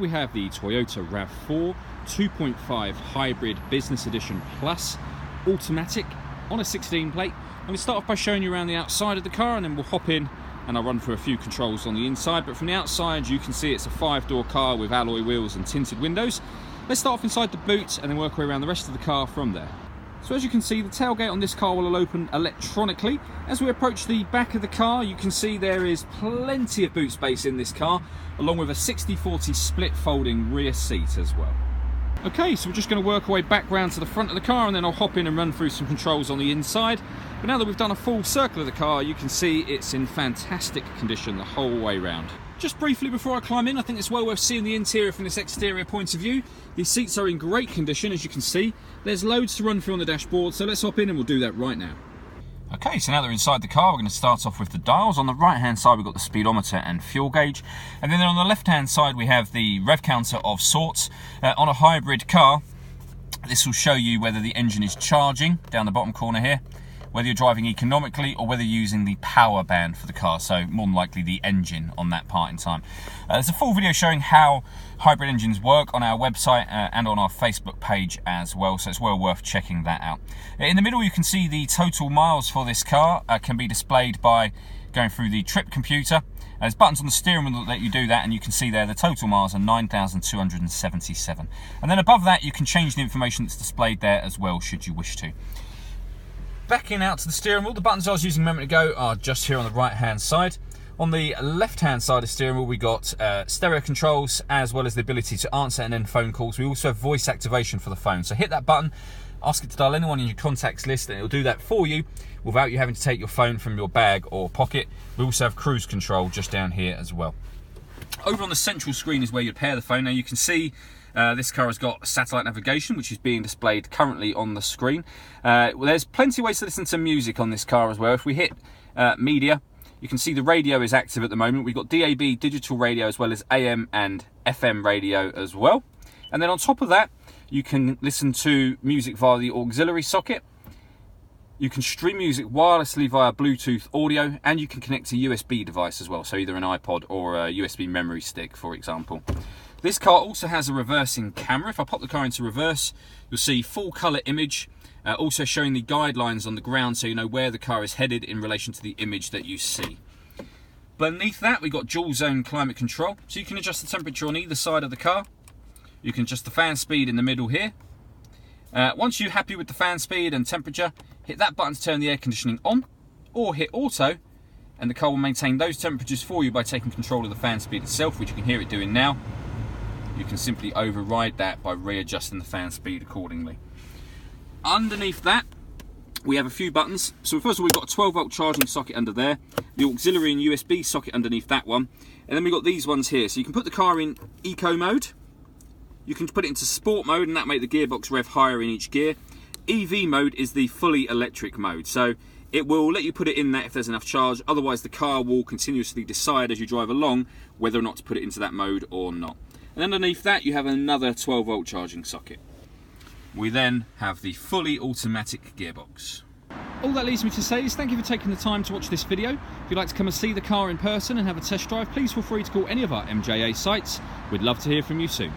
we have the Toyota RAV4 2.5 Hybrid Business Edition Plus automatic on a 16 plate. I'm going to start off by showing you around the outside of the car, and then we'll hop in and I'll run through a few controls on the inside. But from the outside you can see it's a 5-door car with alloy wheels and tinted windows. Let's start off inside the boot and then work our way around the rest of the car from there. So as you can see, the tailgate on this car will open electronically. As we approach the back of the car, you can see there is plenty of boot space in this car, along with a 60-40 split folding rear seat as well. Okay, so we're just going to work our way back round to the front of the car, and then I'll hop in and run through some controls on the inside. But now that we've done a full circle of the car, you can see it's in fantastic condition the whole way round. Just briefly before I climb in, I think it's well worth seeing the interior from this exterior point of view. These seats are in great condition, as you can see. There's loads to run through on the dashboard, so let's hop in and we'll do that right now. Okay, so now that we're inside the car, we're going to start off with the dials. On the right hand side we've got the speedometer and fuel gauge, and then on the left hand side we have the rev counter of sorts. On a hybrid car, this will show you whether the engine is charging down the bottom corner here, whether you're driving economically or whether you're using the power band for the car, so more than likely the engine on that part in time. There's a full video showing how hybrid engines work on our website and on our Facebook page as well, so it's well worth checking that out. In the middle you can see the total miles for this car can be displayed by going through the trip computer. There's buttons on the steering wheel that let you do that, and you can see there the total miles are 9,277. And then above that you can change the information that's displayed there as well, should you wish to. Backing out to the steering wheel, the buttons I was using a moment ago are just here on the right hand side. On the left hand side of the steering wheel we got stereo controls, as well as the ability to answer and end phone calls. We also have voice activation for the phone, so hit that button, ask it to dial anyone in your contacts list, and it'll do that for you without you having to take your phone from your bag or pocket. We also have cruise control just down here as well. Over on the central screen is where you'd pair the phone. Now you can see this car has got satellite navigation, which is being displayed currently on the screen. There's plenty of ways to listen to music on this car as well. If we hit media, you can see the radio is active at the moment. We've got DAB digital radio as well as AM and FM radio as well. And then on top of that, you can listen to music via the auxiliary socket. You can stream music wirelessly via Bluetooth audio, and you can connect to a USB device as well, so either an iPod or a USB memory stick, for example. This car also has a reversing camera. If I pop the car into reverse, you'll see full colour image, also showing the guidelines on the ground so you know where the car is headed in relation to the image that you see. Beneath that, we've got dual zone climate control, so you can adjust the temperature on either side of the car. You can adjust the fan speed in the middle here. Once you're happy with the fan speed and temperature, hit that button to turn the air conditioning on, or hit auto, and the car will maintain those temperatures for you by taking control of the fan speed itself, which you can hear it doing now. You can simply override that by readjusting the fan speed accordingly. Underneath that, we have a few buttons. So first of all, we've got a 12-volt charging socket under there, the auxiliary and USB socket underneath that one, and then we've got these ones here. So you can put the car in eco mode, you can put it into sport mode, and that make the gearbox rev higher in each gear. EV mode is the fully electric mode, so it will let you put it in that if there's enough charge. Otherwise the car will continuously decide as you drive along whether or not to put it into that mode or not. And underneath that you have another 12-volt charging socket. We then have the fully automatic gearbox. All that leaves me to say is thank you for taking the time to watch this video. If you'd like to come and see the car in person and have a test drive, please feel free to call any of our MJA sites. We'd love to hear from you soon.